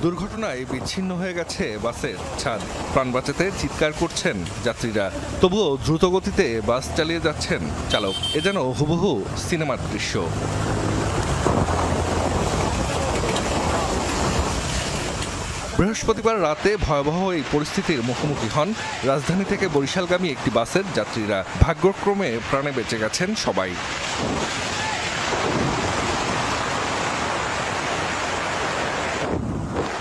দুর্ঘটনায় বিচ্ছিন্ন হয়ে গেছে বাসের ছাদ। প্রাণ বাঁচাতে চিৎকার করছেন যাত্রীরা, তবুও দ্রুত গতিতে বাস চালিয়ে যাচ্ছেন চালক। এ যেন হুবহু সিনেমার দৃশ্য। বৃহস্পতিবার রাতে ভয়াবহ এই পরিস্থিতির মুখোমুখি হন রাজধানী থেকে বরিশালগামী একটি বাসের যাত্রীরা। ভাগ্যক্রমে প্রাণে বেঁচে গেছেন সবাই।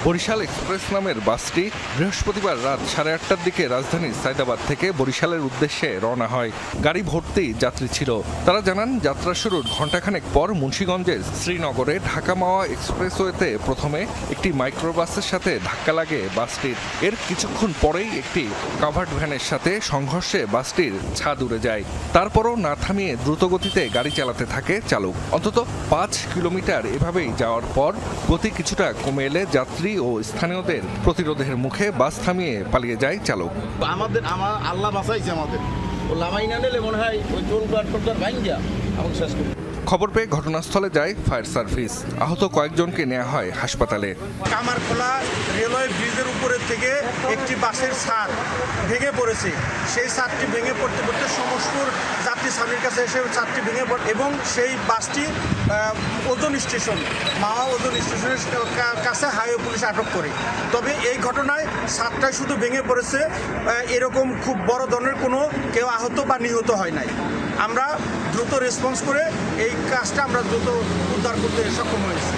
বরিশাল এক্সপ্রেস নামের বাসটি বৃহস্পতিবার রাত 8:30টার দিকে রাজধানীর সায়দাবাদ থেকে বরিশালের উদ্দেশ্যে রওনা হয়। গাড়ি ভর্তি যাত্রী ছিল। তারা জানান, যাত্রা শুরুর ঘণ্টাখানেক পর মুন্সিগঞ্জের শ্রীনগরে ঢাকা মাওয়া এক্সপ্রেসওয়েতে প্রথমে একটি মাইক্রোবাসের সাথে ধাক্কা লাগে বাসটির। এর কিছুক্ষণ পরেই একটি কাভার্ড ভ্যানের সাথে সংঘর্ষে বাসটির ছাদ উড়ে যায়। তারপরও না থামিয়ে দ্রুতগতিতে গাড়ি চালাতে থাকে চালক। অন্তত 5 কিলোমিটার এভাবেই যাওয়ার পর গতি কিছুটা কমে এলে যাত্রী ও স্থানীয়দের প্রতিরোধের মুখে বাস থামিয়ে পালিয়ে যায় চালক। আল্লাহ বাঁচাইছে আমাদের, ও লামাই না নিলে মনে হয় ওই টোল প্ল্যাটফর্মটার ভাঙ্গা আমাকে শেষ করবে। খবর পেয়ে ঘটনাস্থলে যায় ফায়ার সার্ভিস। আহত কয়েকজনকে নেওয়া হয় হাসপাতালে। কামারখোলা রেলওয়ে ব্রিজের উপরের থেকে একটি বাসের ছাদ ভেঙে পড়েছে। সেই ছাদটি ভেঙে পড়তে পড়তে সমস্পুর যাত্রী ছাদের কাছে এসে ছাদটি ভেঙে পড়ে এবং সেই বাসটি ওজন স্টেশন মাওয়া ওজন স্টেশনের কাছে হাইওয়ে পুলিশ আটক করে। তবে এই ঘটনায় ছাদটাই শুধু ভেঙে পড়েছে, এরকম খুব বড় ধরনের কোনো কেউ আহত বা নিহত হয় নাই। আমরা দ্রুত রেসপন্স করে এই কাজটা আমরা দ্রুত উদ্ধার করতে সক্ষম হয়েছি।